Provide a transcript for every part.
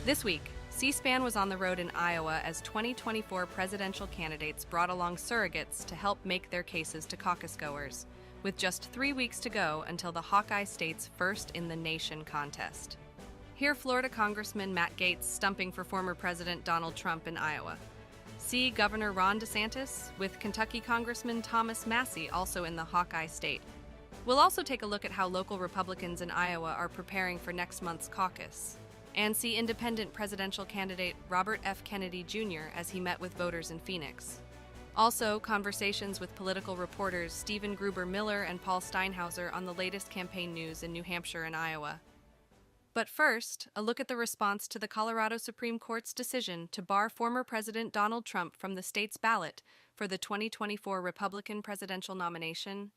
This week, C-SPAN was on the road in Iowa as 2024 presidential candidates brought along surrogates to help make their cases to caucusgoers, with just 3 weeks to go until the Hawkeye State's First in the Nation contest. Hear Florida Congressman Matt Gates stumping for former President Donald Trump in Iowa. See Governor Ron DeSantis with Kentucky Congressman Thomas Massie also in the Hawkeye State. We'll also take a look at how local Republicans in Iowa are preparing for next month's caucus, and see independent presidential candidate Robert F. Kennedy Jr. as he met with voters in Phoenix. Also, conversations with political reporters Stephen Gruber-Miller and Paul Steinhauser on the latest campaign news in New Hampshire and Iowa. But first, a look at the response to the Colorado Supreme Court's decision to bar former President Donald Trump from the state's ballot for the 2024 Republican presidential nomination.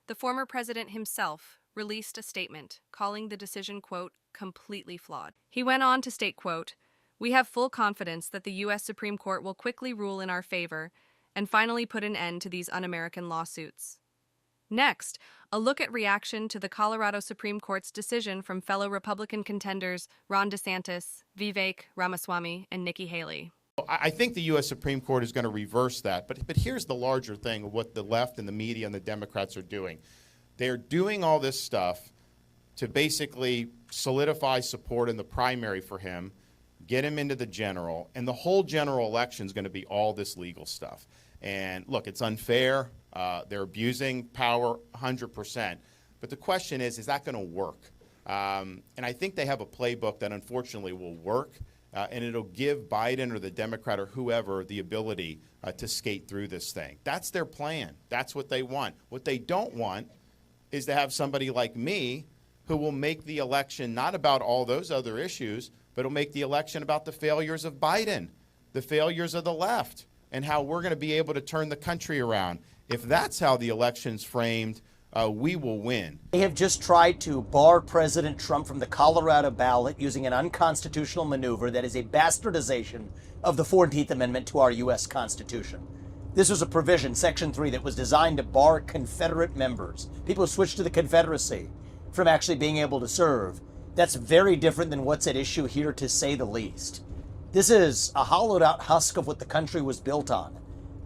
The former president himself released a statement calling the decision, quote, completely flawed. He went on to state, quote, "We have full confidence that the U.S. Supreme Court will quickly rule in our favor and finally put an end to these un-American lawsuits." Next, a look at reaction to the Colorado Supreme Court's decision from fellow Republican contenders Ron DeSantis, Vivek Ramaswamy, and Nikki Haley. I think the U.S. Supreme Court is going to reverse that, but here's the larger thing of what the left and the media and the Democrats are doing. They're doing all this stuff to basically solidify support in the primary for him, get him into the general, and the whole general election is going to be all this legal stuff. And look, it's unfair. They're abusing power 100%. But the question is that going to work? And I think they have a playbook that unfortunately will work, and it'll give Biden or the Democrat or whoever the ability to skate through this thing. That's their plan. That's what they want. What they don't want is to have somebody like me who will make the election not about all those other issues, but will make the election about the failures of Biden, the failures of the left, and how we're going to be able to turn the country around. If that's how the election's framed, we will win. They have just tried to bar President Trump from the Colorado ballot using an unconstitutional maneuver that is a bastardization of the 14th Amendment to our U.S. Constitution. This was a provision, Section 3, that was designed to bar Confederate members, people who switched to the Confederacy, from actually being able to serve. That's very different than what's at issue here, to say the least. This is a hollowed out husk of what the country was built on.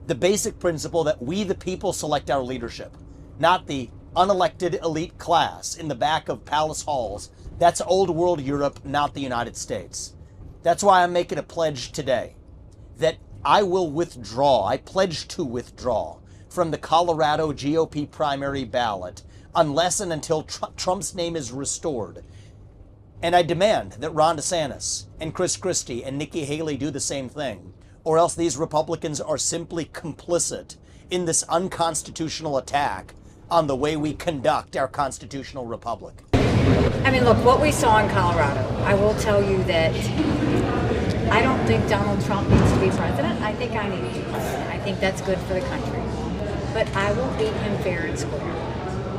The basic principle that we, the people, select our leadership, not the unelected elite class in the back of palace halls. That's old world Europe, not the United States. That's why I'm making a pledge today that I will withdraw, I pledge to withdraw from the Colorado GOP primary ballot unless and until Trump's name is restored. And I demand that Ron DeSantis and Chris Christie and Nikki Haley do the same thing, or else these Republicans are simply complicit in this unconstitutional attack on the way we conduct our constitutional republic. I mean, look, what we saw in Colorado, I will tell you that I don't think Donald Trump needs to be president. I think I need to be president. I think that's good for the country. But I will beat him fair and square.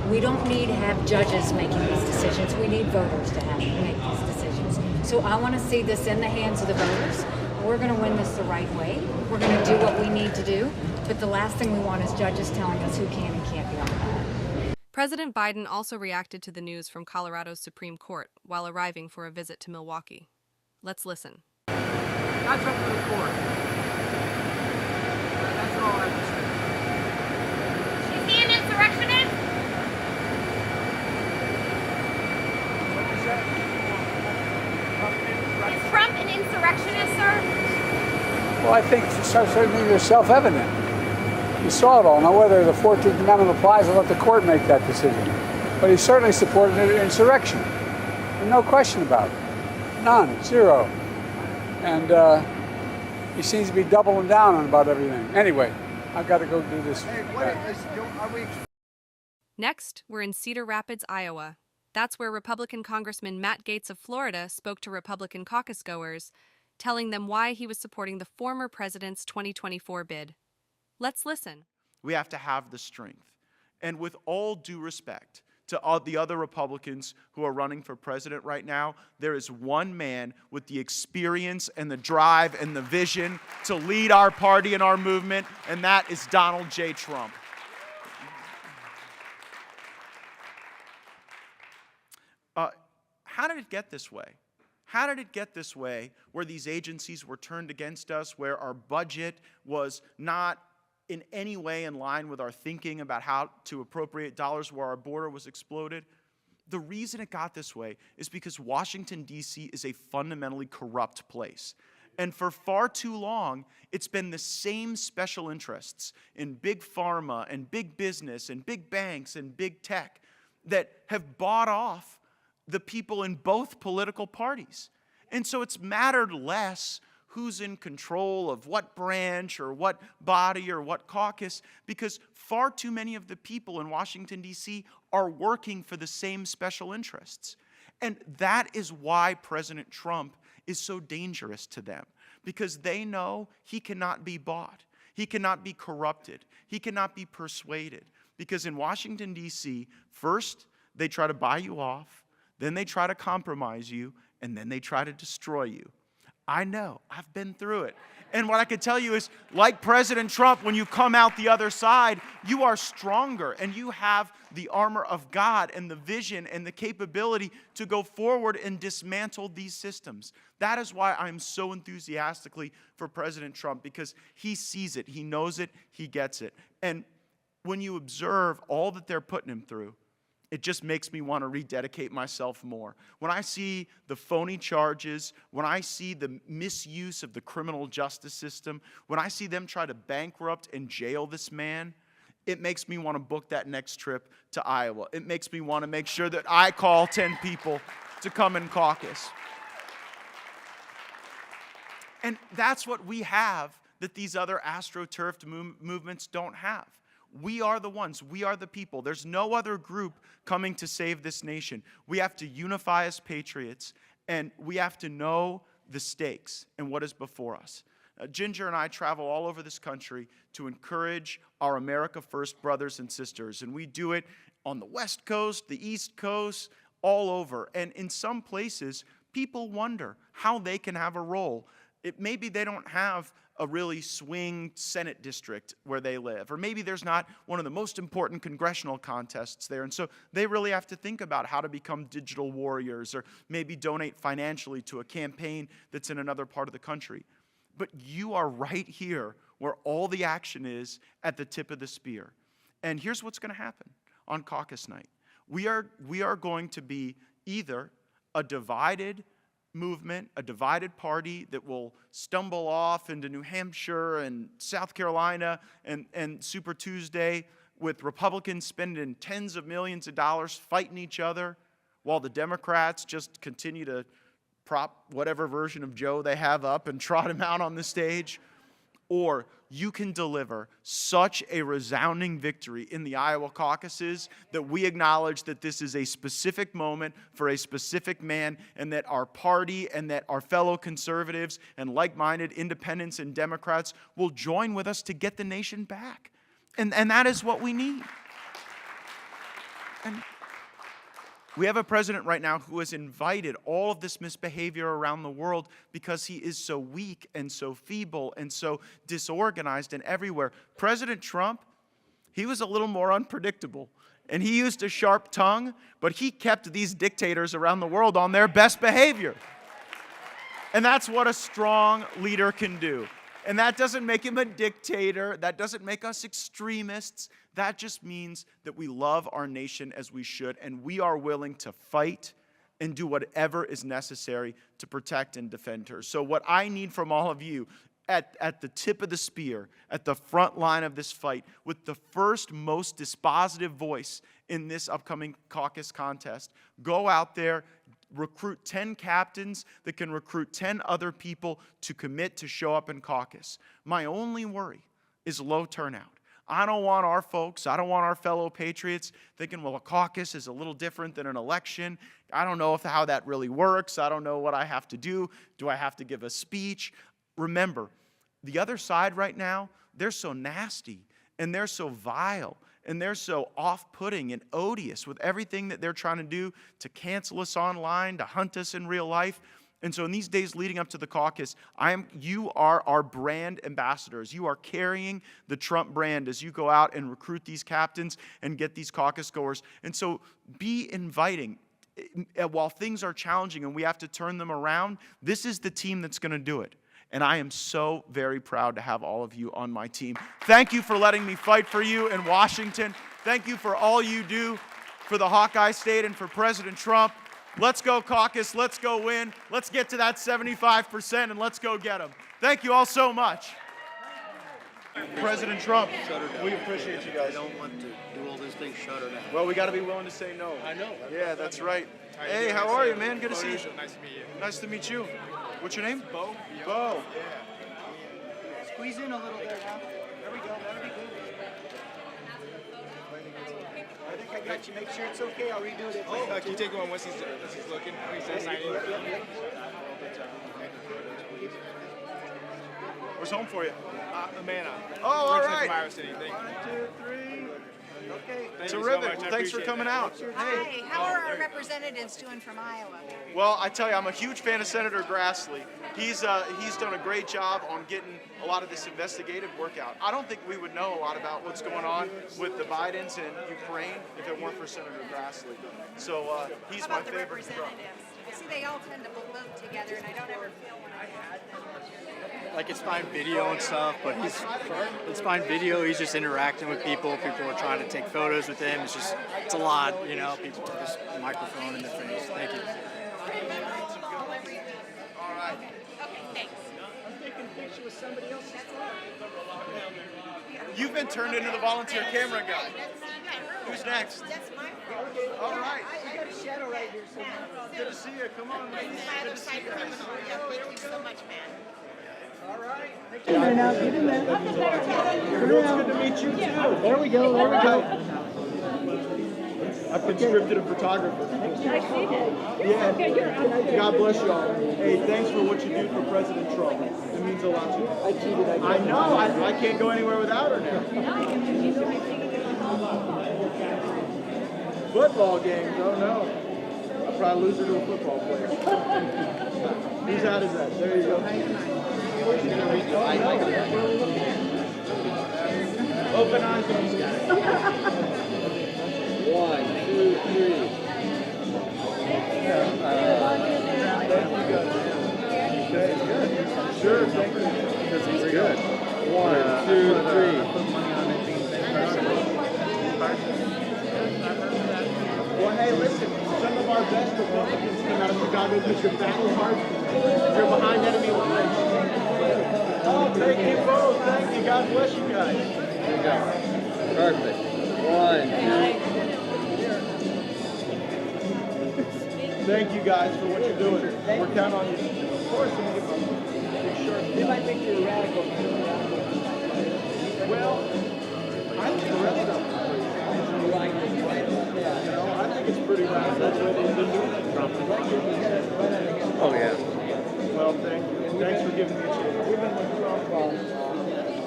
We don't need to have judges making these decisions. We need voters to make these decisions. So I want to see this in the hands of the voters. We're going to win this the right way. We're going to do what we need to do. But the last thing we want is judges telling us who can and can't be on the ballot. President Biden also reacted to the news from Colorado's Supreme Court while arriving for a visit to Milwaukee. Let's listen. That's up to the court. That's all I have to say. Is he an insurrectionist? Is Trump an insurrectionist, sir? Well, I think certainly it's self-evident. You saw it all. Now, whether the 14th Amendment applies, I'll let the court make that decision. But he certainly supported an insurrection. And no question about it. None. Zero. And he seems to be doubling down on about everything. Anyway, I've got to go do this. Next, we're in Cedar Rapids, Iowa. That's where Republican Congressman Matt Gates of Florida spoke to Republican caucusgoers, telling them why he was supporting the former president's 2024 bid. Let's listen. We have to have the strength. And with all due respect to all the other Republicans who are running for president right now, there is one man with the experience and the drive and the vision to lead our party and our movement, and that is Donald J. Trump. How did it get this way? How did it get this way, where these agencies were turned against us, where our budget was not in any way in line with our thinking about how to appropriate dollars, where our border was exploded? The reason it got this way is because Washington, D.C. is a fundamentally corrupt place. And for far too long, it's been the same special interests in big pharma and big business and big banks and big tech that have bought off the people in both political parties. And so it's mattered less who's in control of what branch or what body or what caucus, because far too many of the people in Washington, D.C. are working for the same special interests. And that is why President Trump is so dangerous to them, because they know he cannot be bought. He cannot be corrupted. He cannot be persuaded. Because in Washington, D.C., first they try to buy you off, then they try to compromise you, and then they try to destroy you. I know, I've been through it. And what I can tell you is, like President Trump, when you come out the other side, you are stronger, and you have the armor of God and the vision and the capability to go forward and dismantle these systems. That is why I'm so enthusiastically for President Trump, because he sees it, he knows it, he gets it. And when you observe all that they're putting him through, it just makes me want to rededicate myself more. When I see the phony charges, when I see the misuse of the criminal justice system, when I see them try to bankrupt and jail this man, it makes me want to book that next trip to Iowa. It makes me want to make sure that I call 10 people to come and caucus. And that's what we have that these other astroturfed movements don't have. We are the ones. We are the people. There's no other group coming to save this nation. We have to unify as patriots, and we have to know the stakes and what is before us. Ginger and I travel all over this country to encourage our America First brothers and sisters, and we do it on the West Coast, the East Coast, all over. And in some places, people wonder how they can have a role. Maybe they don't have a really swing Senate district where they live, or maybe there's not one of the most important congressional contests there, and so they really have to think about how to become digital warriors, or maybe donate financially to a campaign that's in another part of the country. But you are right here where all the action is, at the tip of the spear. And here's what's going to happen on caucus night. We are going to be either a divided movement, a divided party that will stumble off into New Hampshire and South Carolina and Super Tuesday, with Republicans spending tens of millions of dollars fighting each other, while the Democrats just continue to prop whatever version of Joe they have up and trot him out on the stage. Or you can deliver such a resounding victory in the Iowa caucuses that we acknowledge that this is a specific moment for a specific man, and that our party and that our fellow conservatives and like-minded independents and Democrats will join with us to get the nation back. And that is what we need. And we have a president right now who has invited all of this misbehavior around the world because he is so weak and so feeble and so disorganized and everywhere. President Trump, he was a little more unpredictable, and he used a sharp tongue, but he kept these dictators around the world on their best behavior. And that's what a strong leader can do. And that doesn't make him a dictator. That doesn't make us extremists. That just means that we love our nation as we should, and we are willing to fight and do whatever is necessary to protect and defend her. So what I need from all of you at the tip of the spear, at the front line of this fight, with the first most dispositive voice in this upcoming caucus contest, go out there, recruit 10 captains that can recruit 10 other people to commit to show up in caucus. My only worry is low turnout. I don't want our folks, I don't want our fellow patriots thinking, well, a caucus is a little different than an election. I don't know how that really works. I don't know what I have to do. Do I have to give a speech? Remember, the other side right now, they're so nasty, and they're so vile, and they're so off-putting and odious with everything that they're trying to do to cancel us online, to hunt us in real life. And so in these days leading up to the caucus, you are our brand ambassadors. You are carrying the Trump brand as you go out and recruit these captains and get these caucus goers. And so be inviting. while things are challenging and we have to turn them around, this is the team that's going to do it. And I am so very proud to have all of you on my team. Thank you for letting me fight for you in Washington. Thank you for all you do for the Hawkeye State and for President Trump. Let's go caucus. Let's go win. Let's get to that 75% and let's go get them. Thank you all so much. President Trump, we appreciate you guys. I don't want to do all these things, shut her down. Well, we got to be willing to say no. I know. Yeah, that's right. Hey, how are you, man? Good to see you. Nice to meet you. Nice to meet you. What's your name? Bo. Bo. Yeah. Squeeze in a little there now. There we go. That'll be good. I think I got you. Make sure it's okay. I'll redo it. Can you take one once he's looking? When he says signing? Where's home for you? Amana. Oh, all From right. Iowa City. Thank you. 1, 2, 3. Okay. Thank you so Terrific. much. Well, I thanks for appreciate coming that. out. Hi, how are our representatives doing from Iowa? Well, I tell you, I'm a huge fan of Senator Grassley. He's done a great job on getting a lot of this investigative work out. I don't think we would know a lot about what's going on with the Bidens and Ukraine if it weren't for Senator Grassley. So he's How my about the favorite. representatives? I see they all tend to vote together, and I don't ever feel when I watch them. Like it's fine video and stuff, but it's fine video. He's just interacting with people. People are trying to take photos with him. It's a lot, you know. People with this microphone in their face. Thank you. All right. Okay, thanks. I'm taking a picture with somebody else's phone. You've been turned into the volunteer camera guy. Who's next? That's my fault. All right. I got a shadow right here. So Good to see you. Come on, ladies. This is my Good other to see side you guys. criminal. Yeah, thank you so much, man. All right. it's good to meet you too. There we go. There we go. I've conscripted a photographer. I see that. Yeah. Okay, you're on. God bless y'all. Hey, thanks for what you do for President Trump. It means a lot to me. I cheated. I know. I can't go anywhere without her now. Football games. Oh no. I'll probably lose her to a football player. Whose hat is that? There you go. Open eyes on these guys. 1, 2, 3. Because he's good. Sure, thank you. Because he's good. 1, 2, 3. Well, hey, listen. Some of our best Republicans came out of Chicago because you're battle hard. You're behind enemy lines. Oh, thank you both. Thank you. God bless you guys. There you go. Perfect. 1, 2. Thank you guys for what you're doing. We're counting on you. Of course, I'm going to get my big shirt. They might think you're radical. Well, I think the rest of them. You know, I think it's pretty radical. That's what they've been doing. Oh yeah. Well, thank you. Thanks for giving me a chance. We've been with Trump.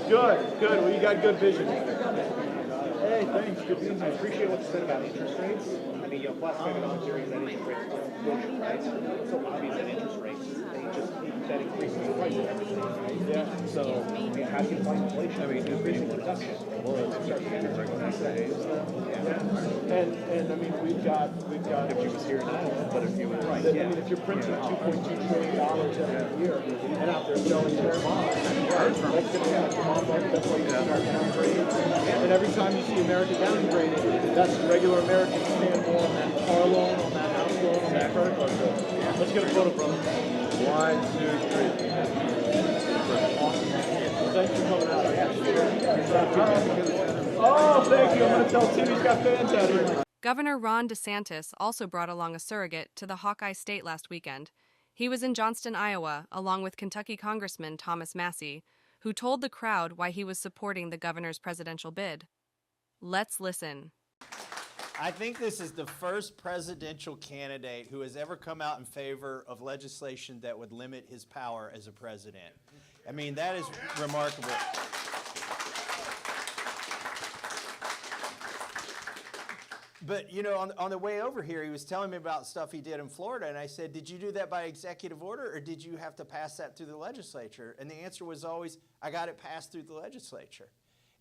Good. Well, you got good vision. Hey, thanks. Good being here. I appreciate what you said about interest rates. I mean, classic economic theory is that interest rates don't push price. It's so obvious that interest rates, that increases the price of everything. Yeah. So, I mean, how do you fight inflation? I mean, increasing production. Well, it's And I mean, we've got. if you was here now, but if you was right, I mean, if you're printing $2.2 trillion every year and out there selling their bonds, that's going to have to bond market. That's why you see American downgraded. And every time you see America downgraded, that's regular Americans paying more on that car loan, on that house loan, on that credit card bill. Let's get a photo, brother. 1, 2, 3. Thanks for coming out. Oh, thank you. I'm going to tell Tim he's got fans out here. Governor Ron DeSantis also brought along a surrogate to the Hawkeye State last weekend. He was in Johnston, Iowa, along with Kentucky Congressman Thomas Massie, who told the crowd why he was supporting the governor's presidential bid. Let's listen. I think this is the first presidential candidate who has ever come out in favor of legislation that would limit his power as a president. I mean, that is remarkable. But, you know, on the way over here, he was telling me about stuff he did in Florida, and I said, did you do that by executive order, or did you have to pass that through the legislature? And the answer was always, I got it passed through the legislature.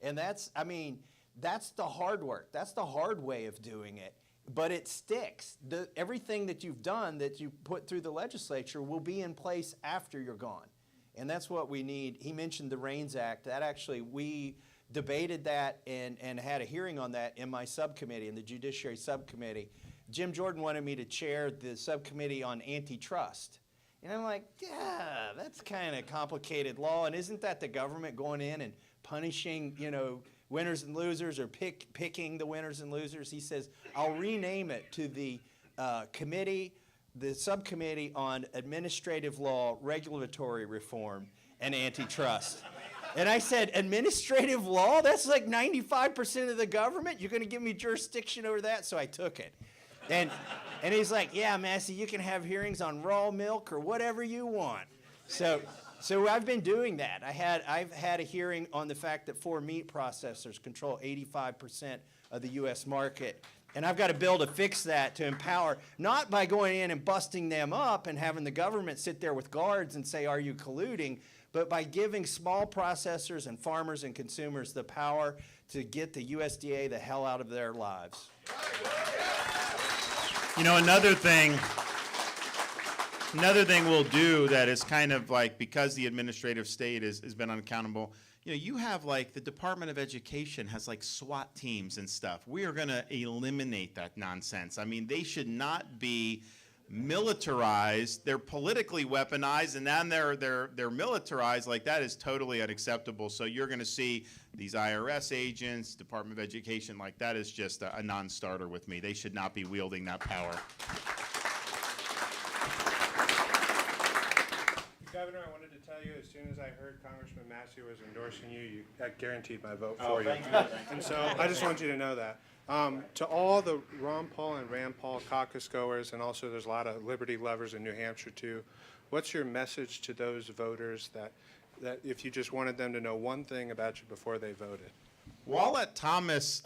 And that's, I mean, that's the hard work. That's the hard way of doing it. but it sticks. Everything that you've done that you put through the legislature will be in place after you're gone. And that's what we need. He mentioned the REINS Act. That actually, we debated that and had a hearing on that in my subcommittee, in the Judiciary Subcommittee. Jim Jordan wanted me to chair the subcommittee on antitrust. And I'm like, yeah, that's kind of complicated law. And isn't that the government going in and punishing, winners and losers, or picking the winners and losers? He says, I'll rename it to the subcommittee on administrative law, regulatory reform, and antitrust. And I said, administrative law? That's like 95% of the government? You're going to give me jurisdiction over that? So I took it. And he's like, yeah, Massie, you can have hearings on raw milk or whatever you want. So I've been doing that. I've had a hearing on the fact that 4 meat processors control 85% of the U.S. market. And I've got a bill to fix that, to empower, not by going in and busting them up and having the government sit there with guards and say, are you colluding, but by giving small processors and farmers and consumers the power to get the USDA the hell out of their lives. Another thing we'll do that is kind of like, because the administrative state has been unaccountable, you have like the Department of Education has like SWAT teams and stuff. We are going to eliminate that nonsense. I mean, they should not be militarized. They're politically weaponized, and then they're militarized. Like, that is totally unacceptable. So you're going to see these IRS agents, Department of Education, like, that is just a non-starter with me. They should not be wielding that power. Governor, I wanted to tell you, as soon as I heard Congressman Massie was endorsing you, that guaranteed my vote for you. And so I just want you to know that. To all the Ron Paul and Rand Paul caucus goers, and also there's a lot of liberty lovers in New Hampshire too, what's your message to those voters that if you just wanted them to know one thing about you before they voted? Well, I'll let Thomas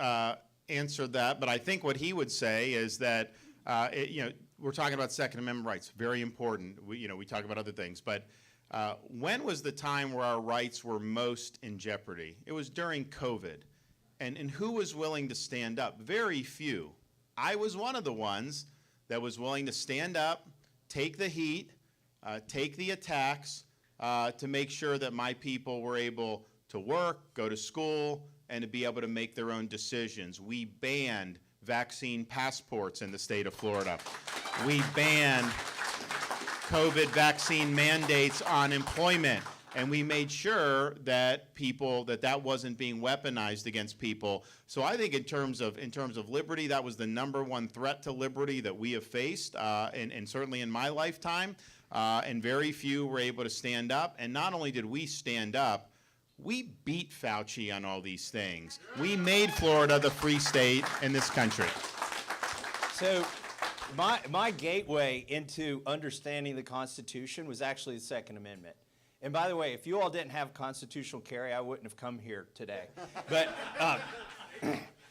answer that, but I think what he would say is that, we're talking about Second Amendment rights, very important. We talk about other things, but when was the time where our rights were most in jeopardy? It was during COVID. And who was willing to stand up? Very few. I was one of the ones that was willing to stand up, take the heat, take the attacks, to make sure that my people were able to work, go to school, and to be able to make their own decisions. We banned vaccine passports in the state of Florida. We banned COVID vaccine mandates on employment. And we made sure that that wasn't being weaponized against people. So I think in terms of liberty, that was the #1 threat to liberty that we have faced, and certainly in my lifetime. And very few were able to stand up. And not only did we stand up, we beat Fauci on all these things. We made Florida the free state in this country. So my gateway into understanding the Constitution was actually the Second Amendment. And by the way, if you all didn't have constitutional carry, I wouldn't have come here today. But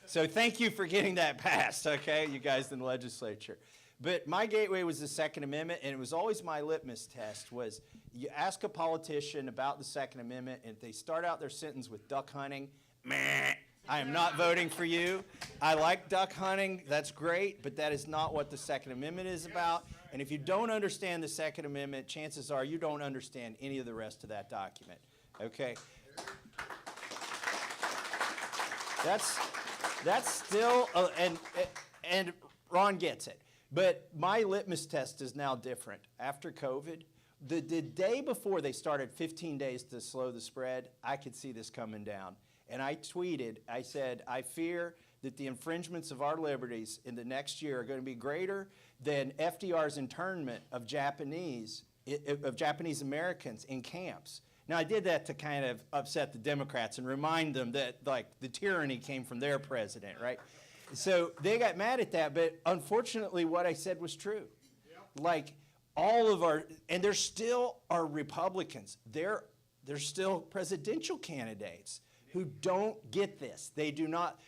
so thank you for getting that passed, okay, you guys in the legislature. But my gateway was the Second Amendment, and it was always my litmus test was you ask a politician about the Second Amendment, and if they start out their sentence with duck hunting, meh, I am not voting for you. I like duck hunting, that's great, but that is not what the Second Amendment is about. And if you don't understand the Second Amendment, chances are you don't understand any of the rest of that document, okay? That's still, and Ron gets it. But my litmus test is now different. After COVID, the day before they started 15 days to slow the spread, I could see this coming down. And I tweeted, I said, I fear that the infringements of our liberties in the next year are going to be greater than FDR's internment of Japanese Americans in camps. Now, I did that to kind of upset the Democrats and remind them that, like, the tyranny came from their president, right? So they got mad at that, but unfortunately what I said was true. Like, all of our, and there still are Republicans, there's still presidential candidates who don't get this. They do not.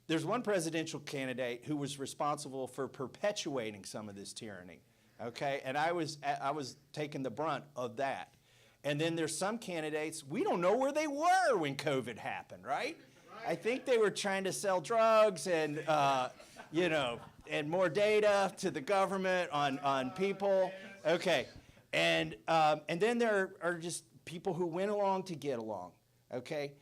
There's one presidential candidate who was responsible for perpetuating some of this tyranny, okay? And I was taking the brunt of that. And then there's some candidates, we don't know where they were when COVID happened, right? I think they were trying to sell drugs and, more data to the government on people. Okay, and then there are just people who went along to get along. Okay,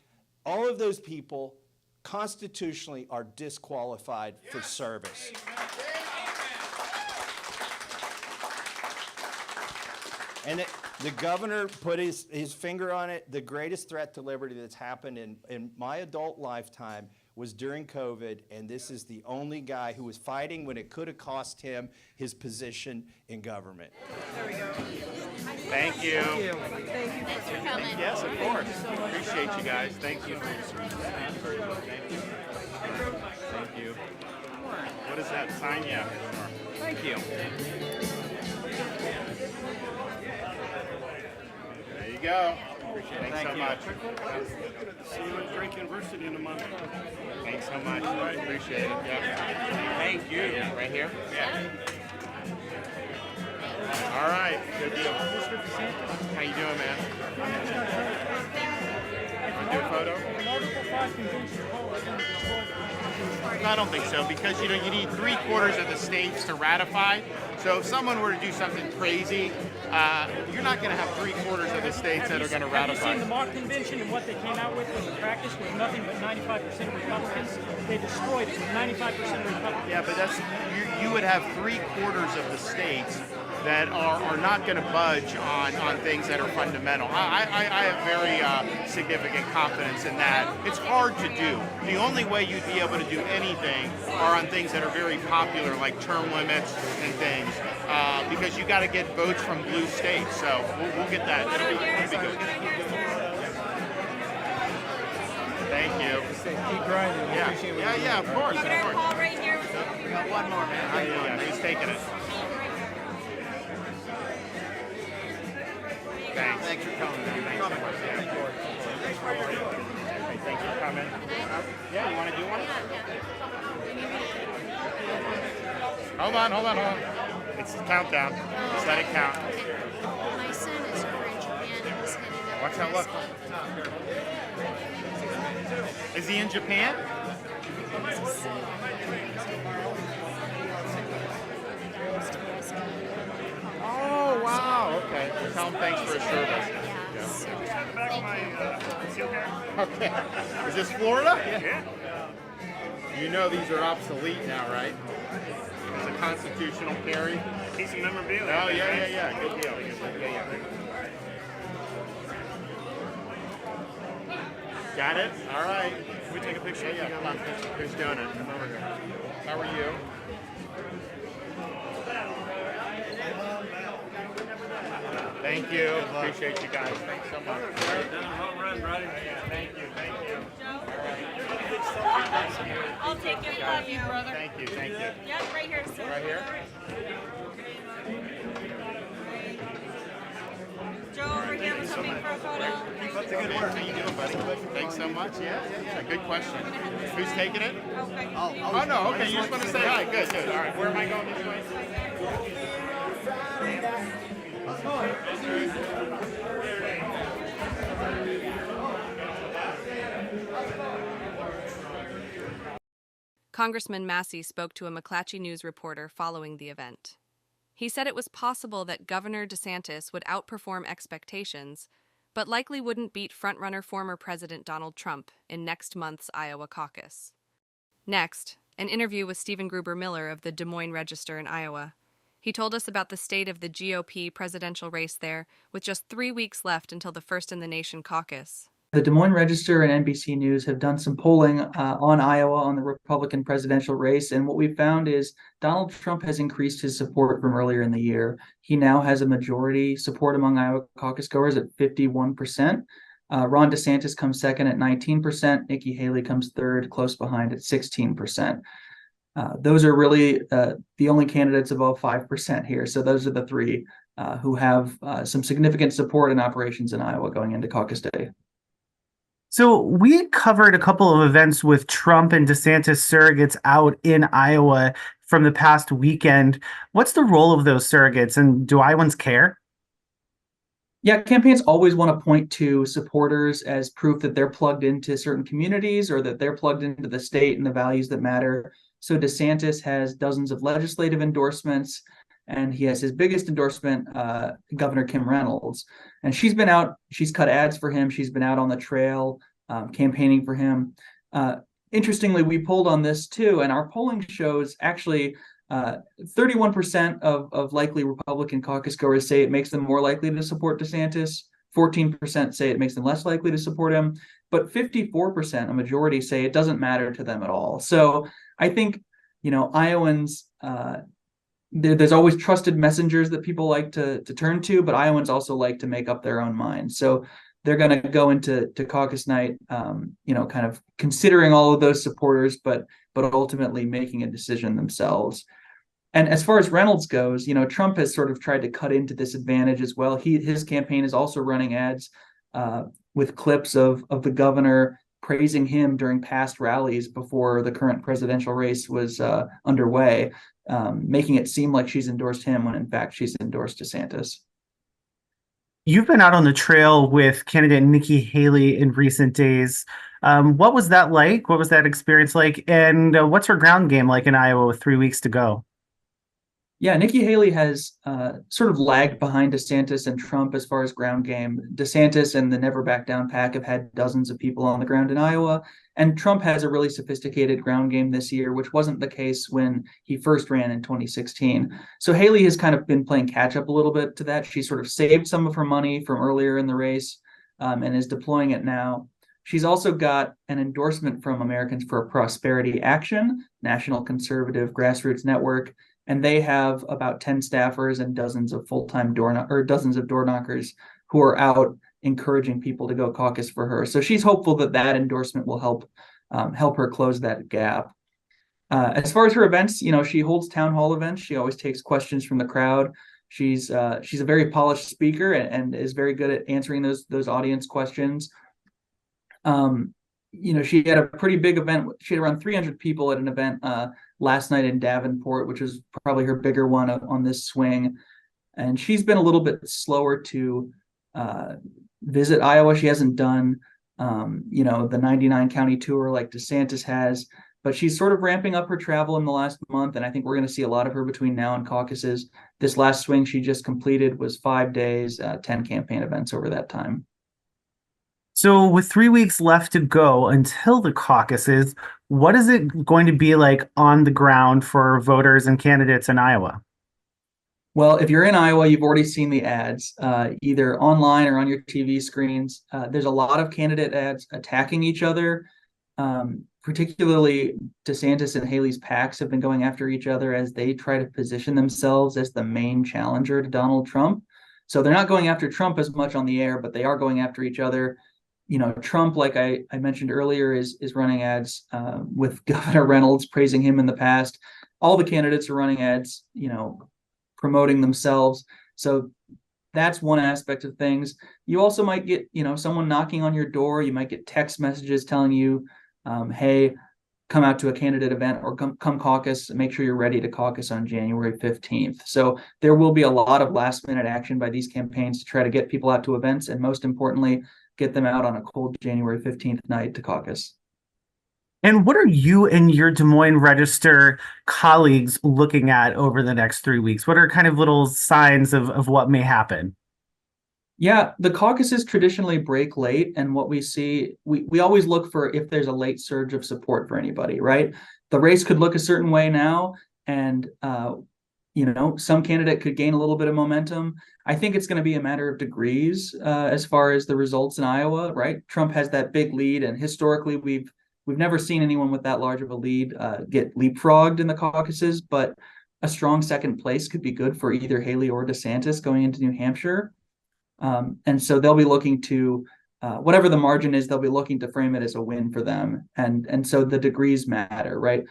all of those people constitutionally are disqualified for service. And the governor put his finger on it. The greatest threat to liberty that's happened in my adult lifetime was during COVID, and this is the only guy who was fighting when it could have cost him his position in government. There we go. Thank you. Thank you. Thanks for coming. Yes, of course. Appreciate you guys. Thank you. Thank you. What is that sign? Yeah. Thank you. There you go. Thanks so much. See you at Drake University in a month. Thanks so much. Appreciate it. Yeah. Thank you. Right here? Yeah. All right. Good deal. How you doing, man? Want to do a photo? No, I don't think so, because you need 3/4 of the states to ratify. So if someone were to do something crazy, you're not going to have 3/4 of the states that are going to ratify. Have you seen the mock convention and what they came out with in the practice was nothing but 95% Republicans? They destroyed it with 95% Republicans. Yeah, but that's you would have 3/4 of the states that are not going to budge on things that are fundamental. I have very significant confidence in that. It's hard to do. The only way you'd be able to do anything are on things that are very popular, like term limits and things, because you got to get votes from blue states. So we'll get that. It'll be good. Thank you. Keep grinding. Yeah, of course. Keep it Paul right here. We got one more, man. Yeah, he's taking it. Thanks. Thanks for coming. Thanks for coming. Yeah, you want to do one? Hold on. It's the countdown. Just let it count. My son is over in Japan and was heading up. Watch that look. Is he in Japan? Oh, wow. Okay. Well, tell him thanks for his service. Yeah. Okay. Is this Florida? Yeah. You know these are obsolete now, right? It's a constitutional carry. Piece of memorabilia. Oh, yeah. Good deal. Yeah. Got it? All right. Can we take a picture? Yeah. Come on. Who's doing it? Come over here. How are you? Thank you. Appreciate you guys. Thanks so much. Thank you. I'll take it from you, brother. Thank you. Yep, right here, sir. Right here? Joe over here was hoping for a photo. That's a good work. How you doing, buddy? Thanks so much. Yeah. Good question. Who's taking it? Okay. Oh, no. Okay. You just want to say hi. Good. All right. Where am I going this way? Congressman Massie spoke to a McClatchy News reporter following the event. He said it was possible that Governor DeSantis would outperform expectations, but likely wouldn't beat frontrunner former President Donald Trump in next month's Iowa caucus. Next, an interview with Stephen Gruber-Miller of the Des Moines Register in Iowa. He told us about the state of the GOP presidential race there, with just 3 weeks left until the first-in-the-nation caucus. The Des Moines Register and NBC News have done some polling on Iowa on the Republican presidential race, and what we found is Donald Trump has increased his support from earlier in the year. He now has a majority support among Iowa caucus goers at 51%. Ron DeSantis comes second at 19%. Nikki Haley comes third, close behind at 16%. Those are really the only candidates above 5% here. So those are the three who have some significant support in operations in Iowa going into caucus day. So we covered a couple of events with Trump and DeSantis surrogates out in Iowa from the past weekend. What's the role of those surrogates, and do Iowans care? Yeah, campaigns always want to point to supporters as proof that they're plugged into certain communities or that they're plugged into the state and the values that matter So DeSantis has dozens of legislative endorsements, and he has his biggest endorsement, Governor Kim Reynolds. And she's been out, she's cut ads for him, she's been out on the trail campaigning for him. Interestingly, we polled on this too, and our polling shows actually 31% of likely Republican caucus goers say it makes them more likely to support DeSantis. 14% say it makes them less likely to support him, but 54%, a majority, say it doesn't matter to them at all. So I think, Iowans, there's always trusted messengers that people like to turn to, but Iowans also like to make up their own minds. So they're going to go into caucus night, kind of considering all of those supporters, but ultimately making a decision themselves. And as far as Reynolds goes, Trump has sort of tried to cut into this advantage as well. His campaign is also running ads with clips of the governor praising him during past rallies before the current presidential race was underway, making it seem like she's endorsed him when in fact she's endorsed DeSantis. You've been out on the trail with candidate Nikki Haley in recent days. What was that like? What was that experience like? And what's her ground game like in Iowa with 3 weeks to go? Yeah, Nikki Haley has sort of lagged behind DeSantis and Trump as far as ground game. DeSantis and the Never Back Down pack have had dozens of people on the ground in Iowa, and Trump has a really sophisticated ground game this year, which wasn't the case when he first ran in 2016. So Haley has kind of been playing catch up a little bit to that. She sort of saved some of her money from earlier in the race and is deploying it now. She's also got an endorsement from Americans for Prosperity Action, national conservative grassroots network, and they have about 10 staffers and dozens of full-time dozens of door knockers who are out encouraging people to go caucus for her. So she's hopeful that endorsement will help her close that gap. As far as her events, she holds town hall events. She always takes questions from the crowd. She's a very polished speaker and is very good at answering those audience questions. She had a pretty big event. She had around 300 people at an event last night in Davenport, which was probably her bigger one on this swing. And she's been a little bit slower to visit Iowa. She hasn't done, the 99 county tour like DeSantis has, but she's sort of ramping up her travel in the last month. And I think we're going to see a lot of her between now and caucuses. This last swing she just completed was 5 days, 10 campaign events over that time. So with 3 weeks left to go until the caucuses, what is it going to be like on the ground for voters and candidates in Iowa? Well, if you're in Iowa, you've already seen the ads, either online or on your TV screens. There's a lot of candidate ads attacking each other. Particularly DeSantis and Haley's PACs have been going after each other as they try to position themselves as the main challenger to Donald Trump. So they're not going after Trump as much on the air, but they are going after each other. Trump, like I mentioned earlier, is running ads with Governor Reynolds, praising him in the past. All the candidates are running ads, promoting themselves. So that's one aspect of things. You also might get, someone knocking on your door. You might get text messages telling you, hey, come out to a candidate event or come caucus. Make sure you're ready to caucus on January 15th. So there will be a lot of last minute action by these campaigns to try to get people out to events. And most importantly, get them out on a cold January 15th night to caucus. And what are you and your Des Moines Register colleagues looking at over the next 3 weeks? What are kind of little signs of what may happen? Yeah, the caucuses traditionally break late. And what we see, we always look for if there's a late surge of support for anybody, right? The race could look a certain way now. And, some candidate could gain a little bit of momentum. I think it's going to be a matter of degrees as far as the results in Iowa, right? Trump has that big lead, and historically we've never seen anyone with that large of a lead get leapfrogged in the caucuses, but a strong second place could be good for either Haley or DeSantis going into New Hampshire. And so they'll be looking to, whatever the margin is, they'll be looking to frame it as a win for them. And so the degrees matter, right?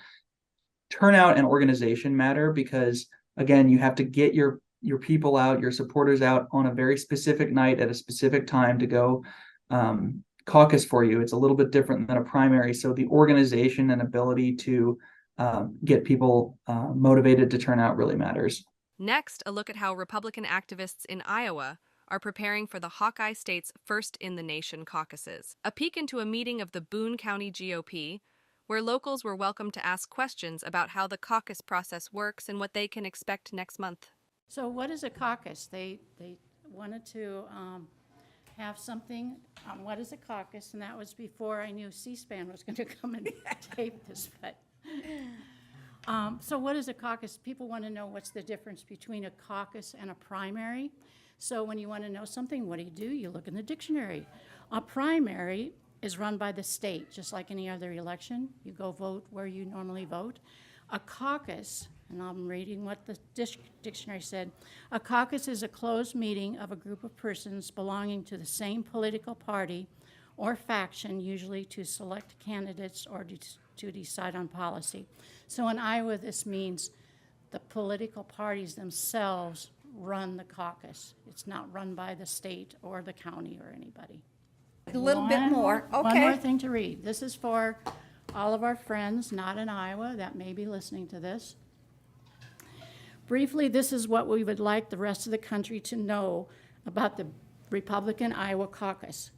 Turnout and organization matter because, again, you have to get your people out, your supporters out on a very specific night at a specific time to go caucus for you. It's a little bit different than a primary. So the organization and ability to get people motivated to turn out really matters. Next, a look at how Republican activists in Iowa are preparing for the Hawkeye State's first in the nation caucuses. A peek into a meeting of the Boone County GOP, where locals were welcome to ask questions about how the caucus process works and what they can expect next month. So what is a caucus? They wanted to have something on what is a caucus, and that was before I knew C-SPAN was going to come and tape this. But so what is a caucus? People want to know what's the difference between a caucus and a primary. So when you want to know something, what do? You look in the dictionary. A primary is run by the state, just like any other election. You go vote where you normally vote. A caucus, and I'm reading what the dictionary said, a caucus is a closed meeting of a group of persons belonging to the same political party or faction, usually to select candidates or to decide on policy. So in Iowa, this means the political parties themselves run the caucus. It's not run by the state or the county or anybody. A little bit more. Okay. One more thing to read. This is for all of our friends not in Iowa that may be listening to this. Briefly, this is what we would like the rest of the country to know about the Republican Iowa caucus.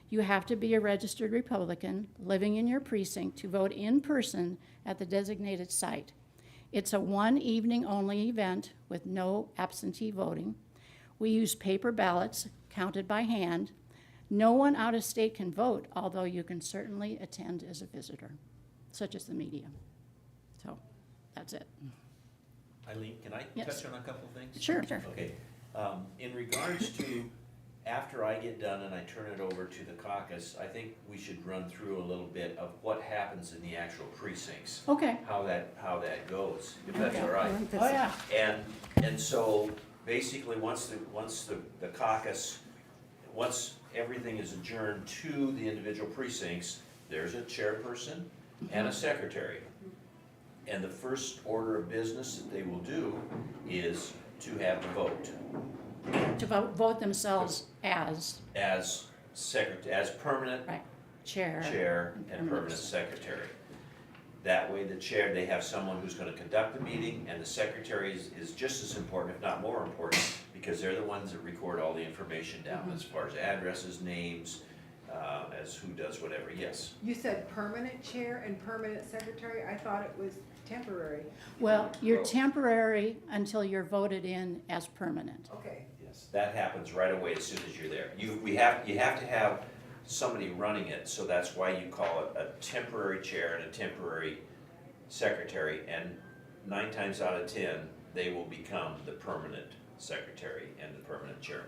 You have to be a registered Republican living in your precinct to vote in person at the designated site. It's a one evening only event with no absentee voting. We use paper ballots counted by hand. No one out of state can vote, although you can certainly attend as a visitor, such as the media. So that's it. Eileen, can I touch on a couple things? Sure. Okay. In regards to after I get done and I turn it over to the caucus, I think we should run through a little bit of what happens in the actual precincts. Okay. How that goes, if that's Okay. all right. Oh, yeah. And so basically once the caucus, once everything is adjourned to the individual precincts, there's a chairperson and a secretary. And the first order of business that they will do is to have the vote. To vote themselves as permanent right. Chair and permanent secretary. That way the chair, they have someone who's going to conduct the meeting, and the secretary is just as important, if not more important, because they're the ones that record all the information down as far as addresses, names, as who does whatever. Yes. You said permanent chair and permanent secretary? I thought it was temporary. Well, you're temporary until you're voted in as permanent. Okay. Yes, that happens right away as soon as you're there. You have to have somebody running it, so that's why you call it a temporary chair and a temporary secretary, and 9 times out of 10, they will become the permanent secretary and the permanent chairman.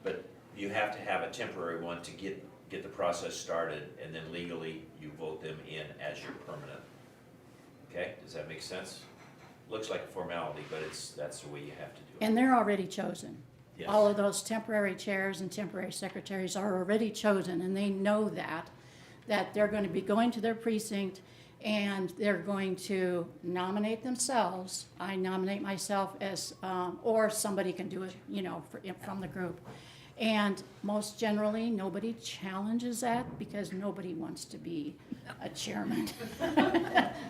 But you have to have a temporary one to get the process started, and then legally you vote them in as your permanent. Okay, does that make sense? Looks like a formality, but that's the way you have to do it. And they're already chosen. Yes. All of those temporary chairs and temporary secretaries are already chosen, and they know that they're going to be going to their precinct and they're going to nominate themselves. I nominate myself as, or somebody can do it, from the group. And most generally, nobody challenges that because nobody wants to be a chairman.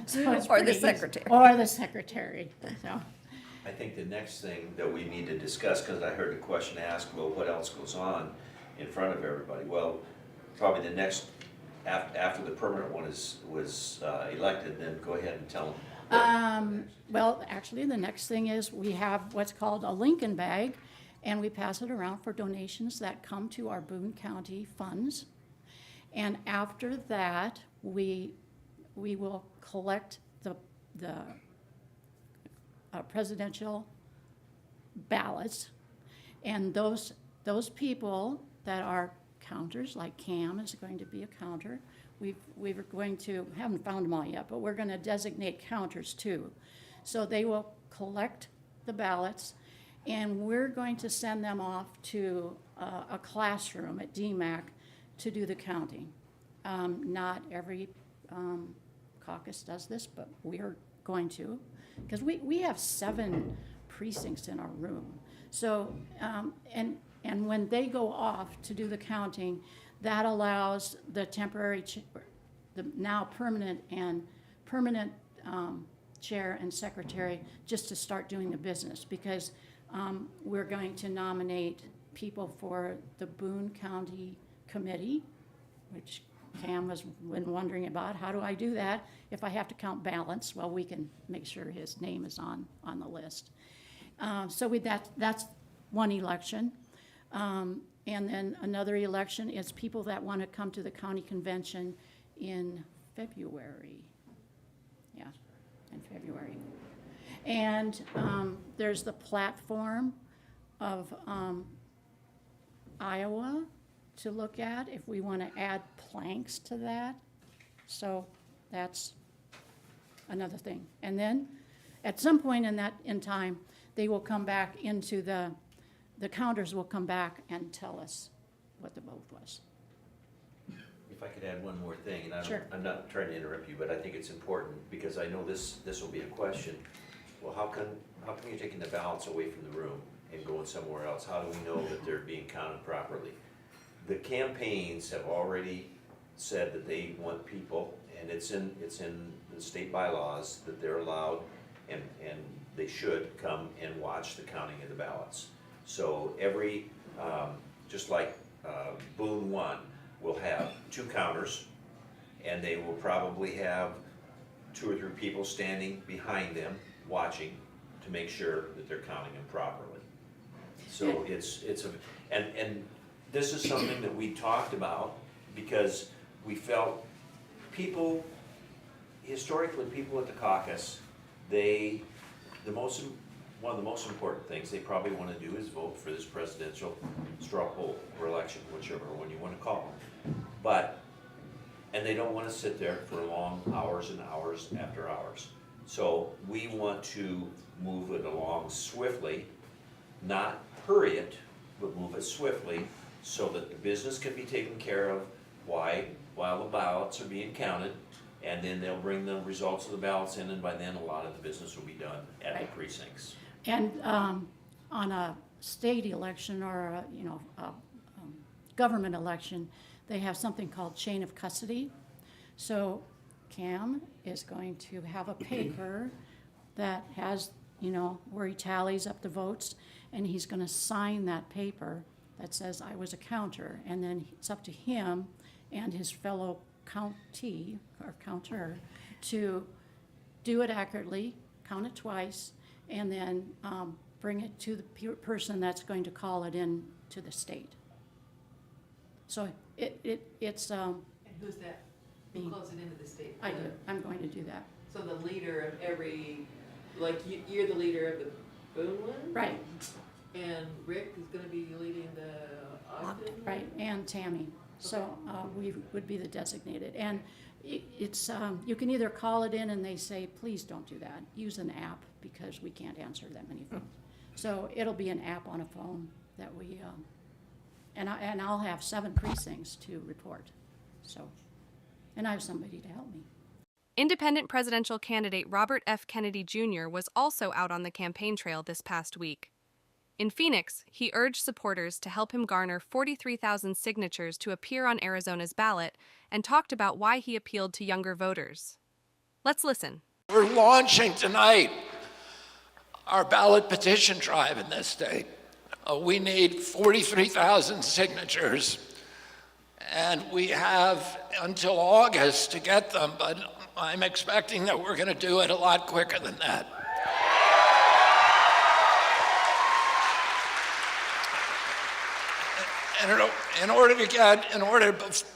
So it's Or the pretty easy. secretary. Or the secretary, so. I think the next thing that we need to discuss, because I heard the question asked, well, what else goes on in front of everybody? Well, probably the next, after the permanent one was elected, then go ahead and tell them. Well, actually, the next thing is we have what's called a Lincoln bag, and we pass it around for donations that come to our Boone County funds. And after that, we will collect the presidential ballots, and those people that are counters, like Cam is going to be a counter. We're going to, haven't found them all yet, but we're going to designate counters too. So they will collect the ballots, and we're going to send them off to a classroom at DMAC to do the counting. Not every caucus does this, but we're going to, because we have 7 precincts in our room. So, and when they go off to do the counting, that allows the temporary, the now permanent chair and secretary just to start doing the business, because we're going to nominate people for the Boone County Committee, which Cam has been wondering about, how do I do that if I have to count ballots? Well, we can make sure his name is on the list. So that's one election. And then another election is people that want to come to the county convention in February. Yeah, in February. And there's the platform of Iowa to look at if we want to add planks to that. So that's another thing. And then at some point in time, they will come back into the counters will come back and tell us what the vote was. If I could add one more thing, and Sure. I'm not trying to interrupt you, but I think it's important because I know this will be a question. Well, how come you're taking the ballots away from the room and going somewhere else? How do we know that they're being counted properly? The campaigns have already said that they want people, and it's in the state bylaws that they're allowed and they should come and watch the counting of the ballots. So every, just like Boone 1 will have 2 counters, and they will probably have 2 or 3 people standing behind them watching to make sure that they're counting them properly. So and this is something that we talked about because we felt historically people at the caucus, one of the most important things they probably want to do is vote for this presidential straw poll or election, whichever one you want to call it. And they don't want to sit there for long hours and hours after hours. So we want to move it along swiftly, not hurry it, but move it swiftly so that the business can be taken care of while the ballots are being counted, and then they'll bring the results of the ballots in, and by then a lot of the business will be done at the precincts. And on a state election or a government election, they have something called chain of custody. So Cam is going to have a paper that has, where he tallies up the votes, and he's going to sign that paper that says I was a counter, and then it's up to him and his fellow counter to do it accurately, count it twice, and then bring it to the person that's going to call it in to the state. So it's And who's that? Who calls it into the state? I do. I'm going to do that. So the leader of every, you're the leader of the Boone one? Right. And Rick is gonna be leading the Ogden? Right, and Tammy. So we would be the designated. And it's you can either call it in and they say, please don't do that. Use an app because we can't answer that many phones. So it'll be an app on a phone that we, and I'll have 7 precincts to report. So, and I have somebody to help me. Independent presidential candidate Robert F. Kennedy Jr. was also out on the campaign trail this past week. In Phoenix, he urged supporters to help him garner 43,000 signatures to appear on Arizona's ballot and talked about why he appealed to younger voters. Let's listen. We're launching tonight our ballot petition drive in this state. We need 43,000 signatures, and we have until August to get them, but I'm expecting that we're going to do it a lot quicker than that.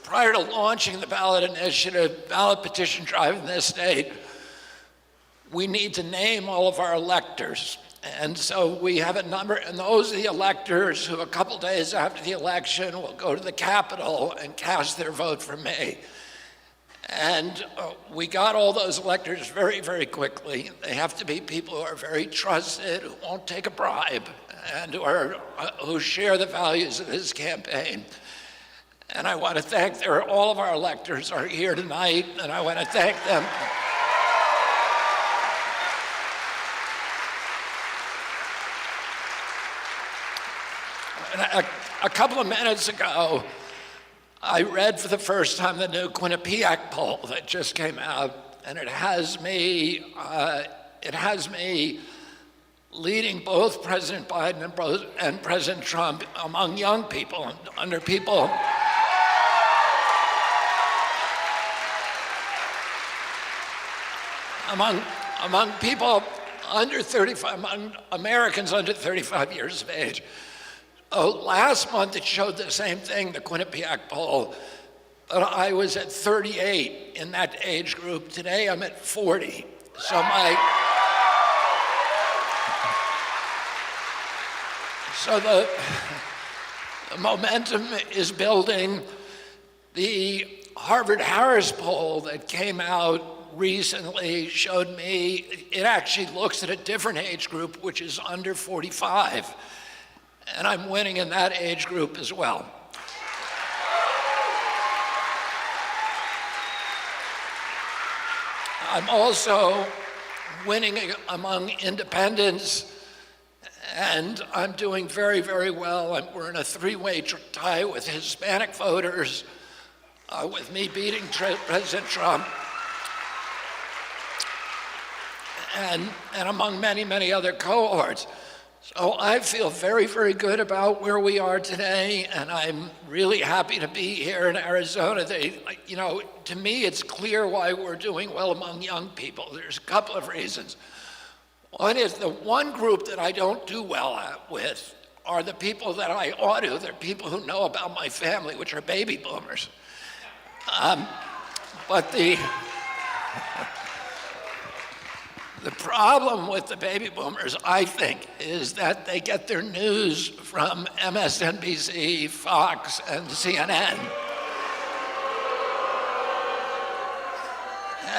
Prior to launching the ballot initiative, ballot petition drive in this state, we need to name all of our electors. And so we have a number, and those are the electors who a couple days after the election will go to the Capitol and cast their vote for me. And we got all those electors very, very quickly. They have to be people who are very trusted, who won't take a bribe, and who share the values of this campaign. And I want to thank all of our electors are here tonight, and I want to thank them. And a couple of minutes ago, I read for the first time the new Quinnipiac poll that just came out, and it has me leading both President Biden and President Trump among young people, under people. among people under 35, among Americans under 35 years of age. Last month it showed the same thing, the Quinnipiac poll, but I was at 38 in that age group. Today I'm at 40. So the momentum is building. The Harvard-Harris poll that came out recently showed me it actually looks at a different age group, which is under 45. And I'm winning in that age group as well. I'm also winning among independents, and I'm doing very, very well. We're in a three-way tie with Hispanic voters, with me beating President Trump, and among many, many other cohorts. So I feel very, very good about where we are today, and I'm really happy to be here in Arizona. To me, it's clear why we're doing well among young people. There's a couple of reasons. One is the one group that I don't do well with are the people that I ought to. They're people who know about my family, which are baby boomers. But the problem with the baby boomers, I think, is that they get their news from MSNBC, Fox, and CNN.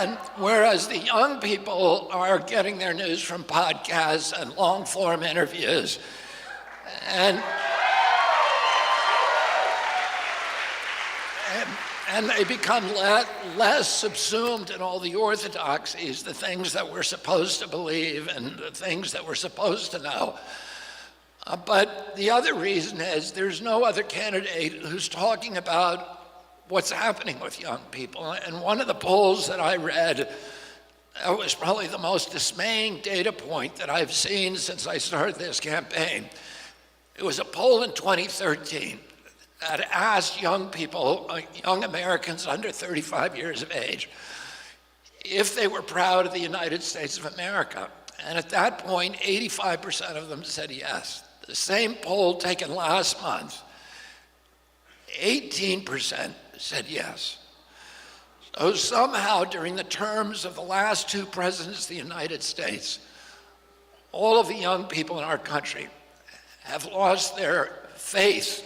And whereas the young people are getting their news from podcasts and long-form interviews, and they become less subsumed in all the orthodoxies, the things that we're supposed to believe and the things that we're supposed to know. But the other reason is there's no other candidate who's talking about what's happening with young people. And one of the polls that I read, that was probably the most dismaying data point that I've seen since I started this campaign. It was a poll in 2013 that asked young people, young Americans under 35 years of age, if they were proud of the United States of America. And at that point, 85% of them said yes. The same poll taken last month, 18% said yes. So somehow during the terms of the last two presidents of the United States, all of the young people in our country have lost their faith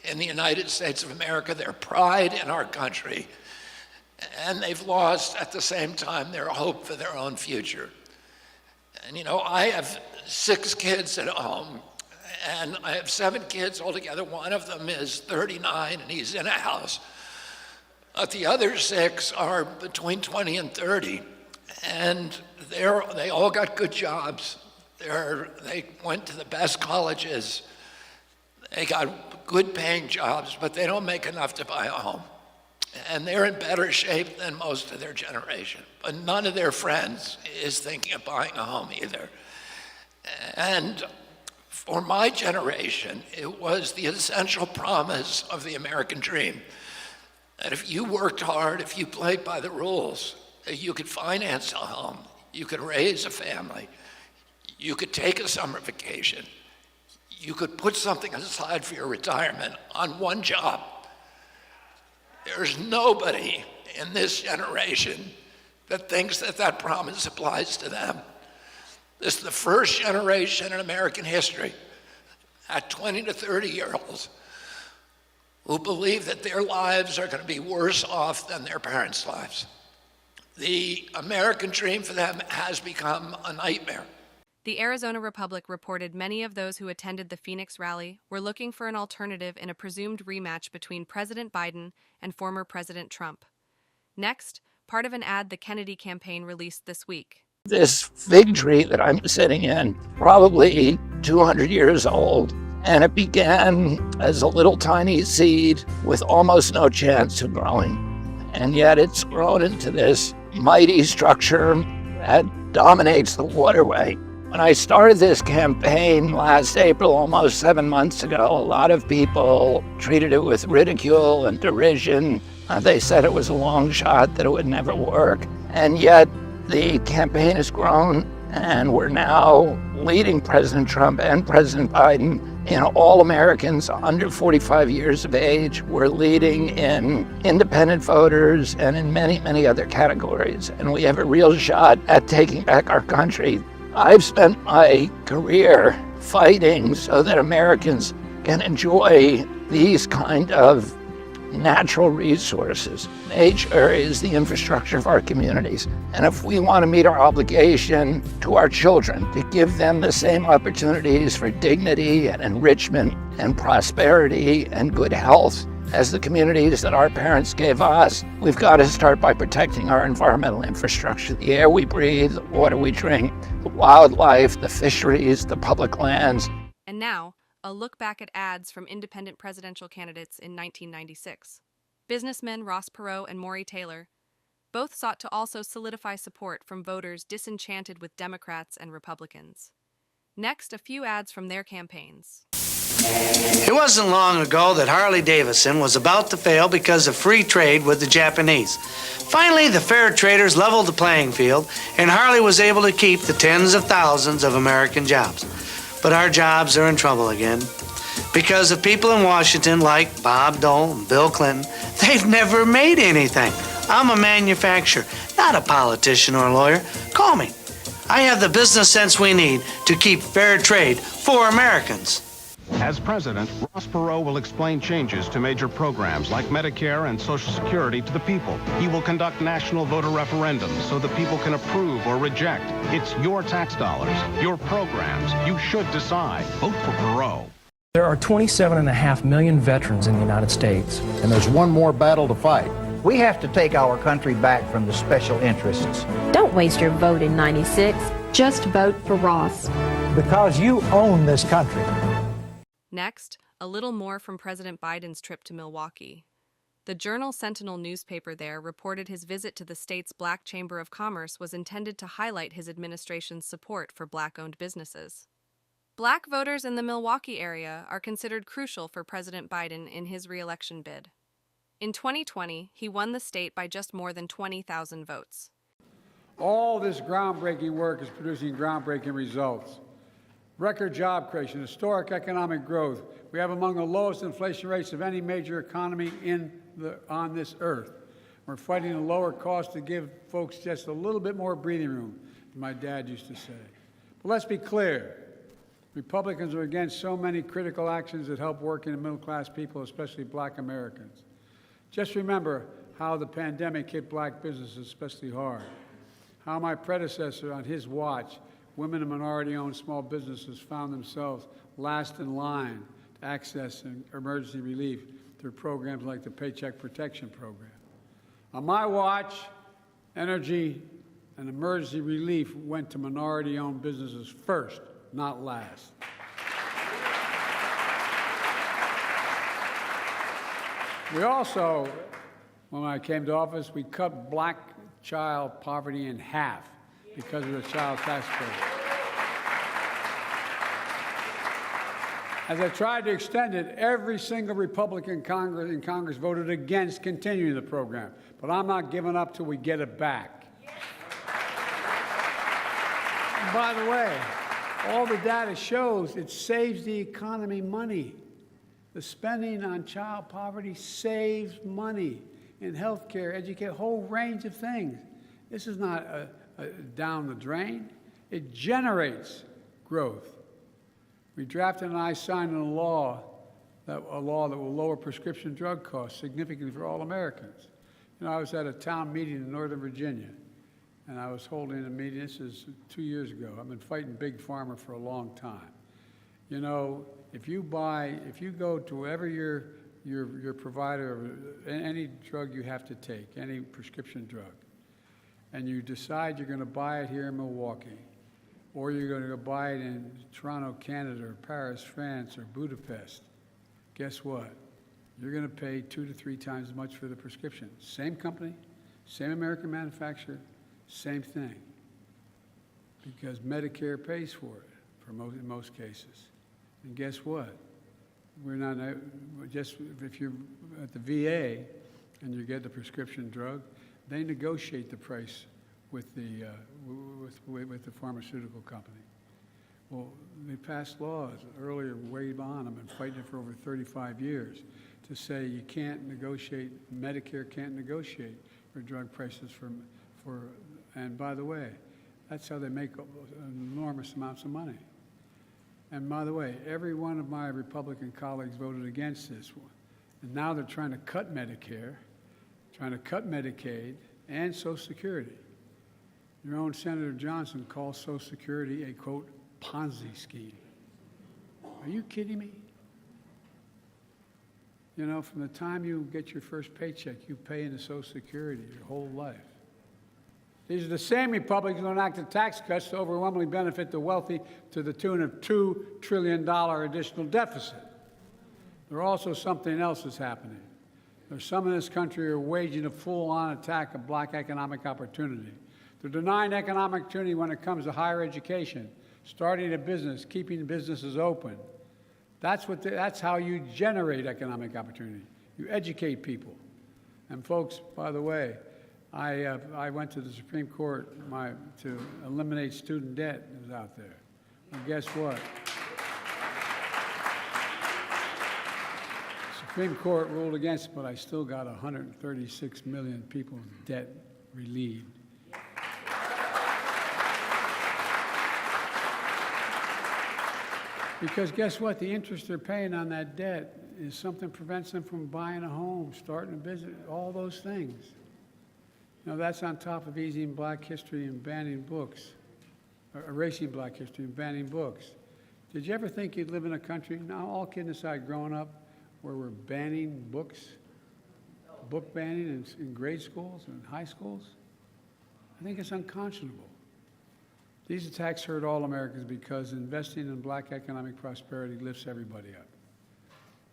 in the United States of America, their pride in our country, and they've lost at the same time their hope for their own future. And I have 6 kids at home, and I have 7 kids altogether. One of them is 39 and he's in a house. But the other 6 are between 20 and 30, and they all got good jobs. They went to the best colleges. They got good paying jobs, but they don't make enough to buy a home. And they're in better shape than most of their generation. But none of their friends is thinking of buying a home either. And for my generation, it was the essential promise of the American dream that if you worked hard, if you played by the rules, you could finance a home, you could raise a family, you could take a summer vacation, you could put something aside for your retirement on one job. There's nobody in this generation that thinks that that promise applies to them. This is the first generation in American history, at 20 to 30-year-olds, who believe that their lives are going to be worse off than their parents' lives. The American dream for them has become a nightmare. The Arizona Republic reported many of those who attended the Phoenix rally were looking for an alternative in a presumed rematch between President Biden and former President Trump. Next, part of an ad the Kennedy campaign released this week. This fig tree that I'm sitting in, probably 200 years old, and it began as a little tiny seed with almost no chance of growing. And yet it's grown into this mighty structure that dominates the waterway. When I started this campaign last April, almost 7 months ago, a lot of people treated it with ridicule and derision. They said it was a long shot, that it would never work. And yet The campaign has grown, and we're now leading President Trump and President Biden in all Americans under 45 years of age. We're leading in independent voters and in many, many other categories. And we have a real shot at taking back our country. I've spent my career fighting so that Americans can enjoy these kind of natural resources. Nature is the infrastructure of our communities. And if we want to meet our obligation to our children to give them the same opportunities for dignity and enrichment and prosperity and good health as the communities that our parents gave us, we've got to start by protecting our environmental infrastructure, the air we breathe, the water we drink, the wildlife, the fisheries, the public lands. And now, a look back at ads from independent presidential candidates in 1996. Businessmen Ross Perot and Maury Taylor both sought to also solidify support from voters disenchanted with Democrats and Republicans. Next, a few ads from their campaigns. It wasn't long ago that Harley-Davidson was about to fail because of free trade with the Japanese. Finally, the fair traders leveled the playing field, and Harley was able to keep the tens of thousands of American jobs. But our jobs are in trouble again because of people in Washington like Bob Dole and Bill Clinton. They've never made anything. I'm a manufacturer, not a politician or a lawyer. Call me. I have the business sense we need to keep fair trade for Americans. As president, Ross Perot will explain changes to major programs like Medicare and Social Security to the people. He will conduct national voter referendums so the people can approve or reject. It's your tax dollars, your programs. You should decide. Vote for Perot. There are 27.5 million veterans in the United States. And there's one more battle to fight. We have to take our country back from the special interests. Don't waste your vote in '96. Just vote for Ross. Because you own this country. Next, a little more from President Biden's trip to Milwaukee. The Journal-Sentinel newspaper there reported his visit to the state's Black Chamber of Commerce was intended to highlight his administration's support for Black-owned businesses. Black voters in the Milwaukee area are considered crucial for President Biden in his re-election bid. In 2020, he won the state by just more than 20,000 votes. All this groundbreaking work is producing groundbreaking results. Record job creation, historic economic growth. We have among the lowest inflation rates of any major economy on this earth. We're fighting a lower cost to give folks just a little bit more breathing room, as my dad used to say. But let's be clear. Republicans are against so many critical actions that help working and middle-class people, especially Black Americans. Just remember how the pandemic hit Black businesses especially hard. How my predecessor on his watch, women and minority-owned small businesses found themselves last in line to access emergency relief through programs like the Paycheck Protection Program. On my watch, energy and emergency relief went to minority-owned businesses first, not last. We also, when I came to office, we cut Black child poverty in half because of the child tax credit. As I tried to extend it, every single Republican in Congress voted against continuing the program. But I'm not giving up till we get it back. And by the way, all the data shows it saves the economy money. The spending on child poverty saves money in health care, education, a whole range of things. This is not down the drain. It generates growth. We drafted and I signed a law that will lower prescription drug costs significantly for all Americans. You know, I was at a town meeting in Northern Virginia, and I was holding a meeting. This is 2 years ago. I've been fighting Big Pharma for a long time. You know, if you go to wherever your provider of any drug you have to take, any prescription drug, and you decide you're going to buy it here in Milwaukee, or you're going to go buy it in Toronto, Canada, or Paris, France, or Budapest, guess what? You're going to pay 2 to 3 times as much for the prescription. Same company, same American manufacturer, same thing. Because Medicare pays for it in most cases. And guess what? We're not just if you're at the VA and you get the prescription drug, they negotiate the price with the pharmaceutical company. Well, they passed laws earlier, way on. I've been fighting it for over 35 years to say you can't negotiate, Medicare can't negotiate for drug prices and by the way, that's how they make enormous amounts of money. And by the way, every one of my Republican colleagues voted against this one. And now they're trying to cut Medicare, trying to cut Medicaid and Social Security. Your own Senator Johnson calls Social Security a, quote, Ponzi scheme. Are you kidding me? You know, from the time you get your first paycheck, you pay into Social Security your whole life. These are the same Republicans who enact tax cuts to overwhelmingly benefit the wealthy to the tune of $2 trillion additional deficit. There's also something else that's happening. There's some in this country who are waging a full-on attack of black economic opportunity. They're denying economic opportunity when it comes to higher education, starting a business, keeping businesses open. That's how you generate economic opportunity. You educate people. And folks, by the way, I went to the Supreme Court to eliminate student debt that was out there. And guess what? The Supreme Court ruled against it, but I still got 136 million people's debt relieved. Because guess what? The interest they're paying on that debt is something that prevents them from buying a home, starting a business, all those things. You know, that's on top of erasing black history and banning books, erasing black history and banning books. Did you ever think you'd live in a country, now all kidding aside, growing up, where we're banning books, book banning in grade schools and high schools? I think it's unconscionable. These attacks hurt all Americans because investing in black economic prosperity lifts everybody up.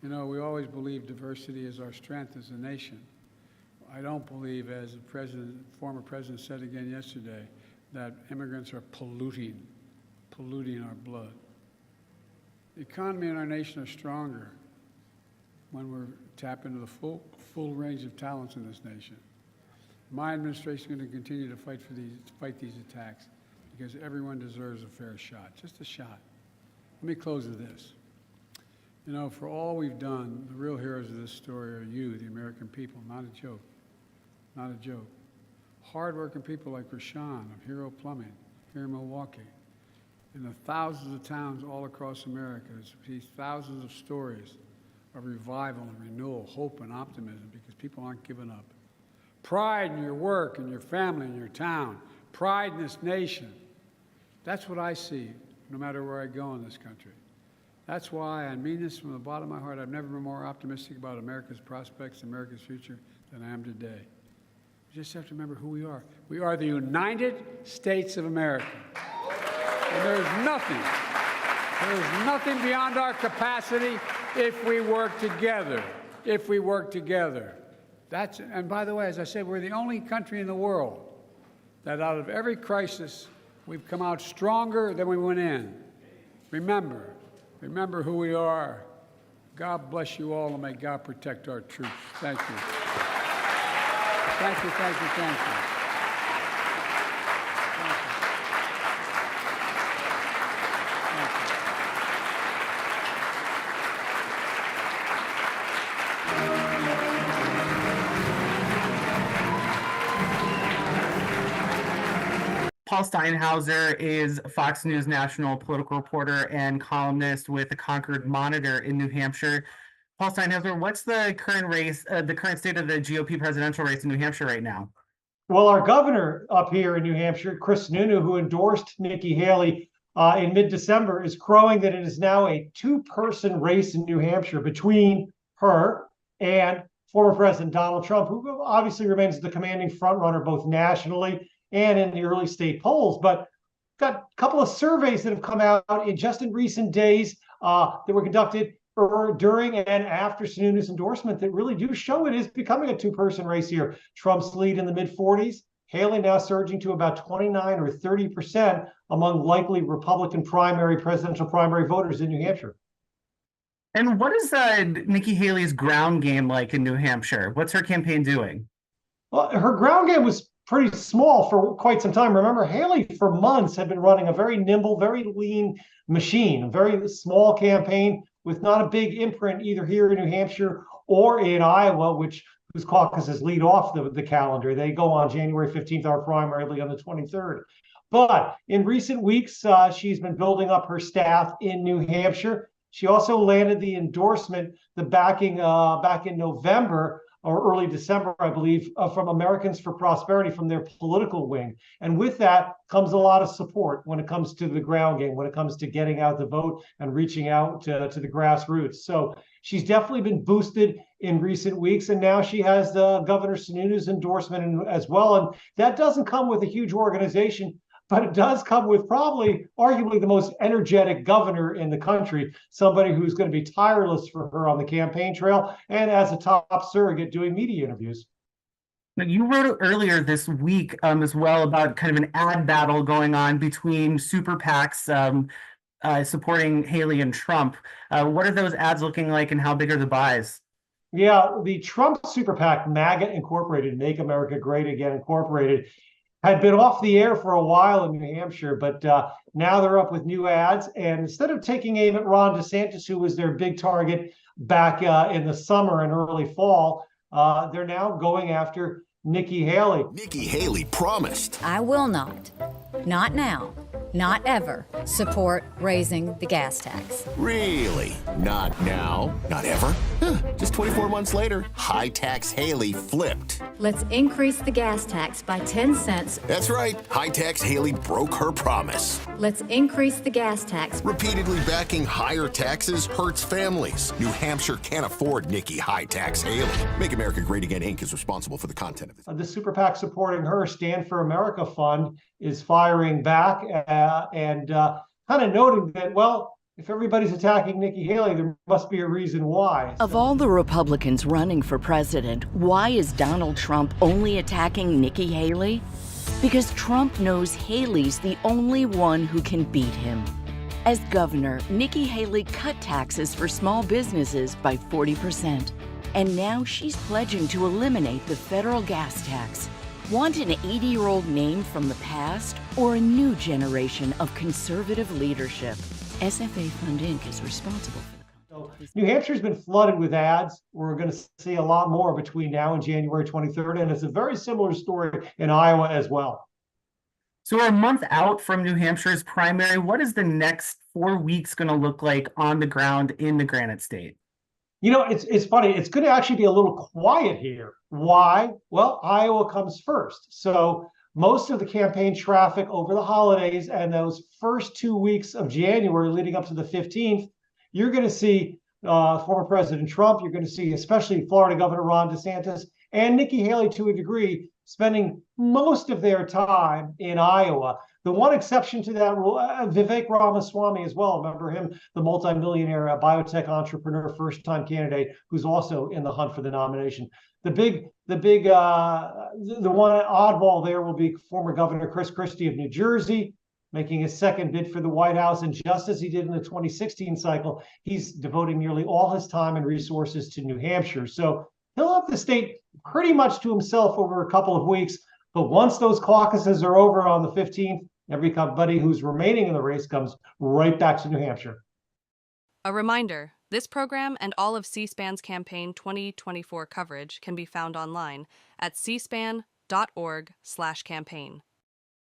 You know, we always believe diversity is our strength as a nation. I don't believe, as the former president said again yesterday, that immigrants are polluting our blood. The economy and our nation are stronger when we're tapping into the full range of talents in this nation. My administration is going to continue to fight these attacks, because everyone deserves a fair shot, just a shot. Let me close with this. You know, for all we've done, the real heroes of this story are you, the American people, not a joke, not a joke. Hardworking people like Rashawn of Hero Plumbing here in Milwaukee, and the thousands of towns all across America, these thousands of stories of revival and renewal, hope and optimism, because people aren't giving up. Pride in your work and your family and your town, pride in this nation. That's what I see, no matter where I go in this country. That's why I mean this from the bottom of my heart. I've never been more optimistic about America's prospects, America's future, than I am today. We just have to remember who we are. We are the United States of America. And there's nothing beyond our capacity if we work together, if we work together. And by the way, as I said, we're the only country in the world that out of every crisis, we've come out stronger than we went in. Remember who we are. God bless you all, and may God protect our troops. Thank you. Thank you, thank you, thank you. Paul Steinhauser is Fox News national political reporter and columnist with the Concord Monitor in New Hampshire. Paul Steinhauser, what's the current state of the GOP presidential race in New Hampshire right now? Well, our governor up here in New Hampshire, Chris Sununu, who endorsed Nikki Haley in mid-December, is crowing that it is now a two-person race in New Hampshire between her and former President Donald Trump, who obviously remains the commanding frontrunner both nationally and in the early state polls. But got a couple of surveys that have come out in recent days that were conducted during and after Sununu's endorsement that really do show it is becoming a two-person race here. Trump's lead in the mid-40s, Haley now surging to about 29 or 30% among likely Republican presidential primary voters in New Hampshire. And what is Nikki Haley's ground game like in New Hampshire? What's her campaign doing? Well, her ground game was pretty small for quite some time. Remember, Haley for months had been running a very nimble, very lean machine, a very small campaign with not a big imprint either here in New Hampshire or in Iowa, whose caucuses lead off the calendar. They go on January 15th, our primary on the 23rd. But in recent weeks, she's been building up her staff in New Hampshire. She also landed the endorsement, the backing back in November or early December, I believe, from Americans for Prosperity, from their political wing. And with that comes a lot of support when it comes to the ground game, when it comes to getting out the vote and reaching out to the grassroots. So she's definitely been boosted in recent weeks. And now she has the Governor Sununu's endorsement as well. And that doesn't come with a huge organization, but it does come with probably arguably the most energetic governor in the country, somebody who's going to be tireless for her on the campaign trail and as a top surrogate doing media interviews. Now, you wrote earlier this week as well about kind of an ad battle going on between super PACs supporting Haley and Trump. What are those ads looking like, and how big are the buys? Yeah, the Trump super PAC, MAGA Incorporated, Make America Great Again Incorporated, had been off the air for a while in New Hampshire, but now they're up with new ads. And instead of taking aim at Ron DeSantis, who was their big target back in the summer and early fall, they're now going after Nikki Haley. Nikki Haley promised. I will not now, not ever, support raising the gas tax. Really? Not now? Not ever? Huh. Just 24 months later, high tax Haley flipped. Let's increase the gas tax by 10 cents. That's right. High tax Haley broke her promise. Let's increase the gas tax. Repeatedly backing higher taxes hurts families. New Hampshire can't afford Nikki High Tax Haley. Make America Great Again Inc. is responsible for the content of this. The super PAC supporting her, Stand for America Fund, is firing back and kind of noting that, well, if everybody's attacking Nikki Haley, there must be a reason why. Of all the Republicans running for president, why is Donald Trump only attacking Nikki Haley? Because Trump knows Haley's the only one who can beat him. As governor, Nikki Haley cut taxes for small businesses by 40%. And now she's pledging to eliminate the federal gas tax. Want an 80-year-old name from the past or a new generation of conservative leadership? SFA Fund Inc. is responsible for the New Hampshire's been flooded with ads. We're going to see a lot more between now and January 23rd, and it's a very similar story in Iowa as well. So we're a month out from New Hampshire's primary. What is the next 4 weeks going to look like on the ground in the Granite State? You know, it's funny. It's going to actually be a little quiet here. Why? Well, Iowa comes first. So most of the campaign traffic over the holidays and those first 2 weeks of January leading up to the 15th, you're going to see former President Trump. You're going to see especially Florida Governor Ron DeSantis and Nikki Haley to a degree spending most of their time in Iowa. The one exception to that rule, Vivek Ramaswamy as well. Remember him, the multimillionaire biotech entrepreneur, first-time candidate, who's also in the hunt for the nomination. The one oddball there will be former Governor Chris Christie of New Jersey, making his second bid for the White House. And just as he did in the 2016 cycle, he's devoting nearly all his time and resources to New Hampshire. So he'll have the state pretty much to himself over a couple of weeks. But once those caucuses are over on the 15th, everybody who's remaining in the race comes right back to New Hampshire. A reminder, this program and all of C-SPAN's campaign 2024 coverage can be found online at cspan.org/campaign.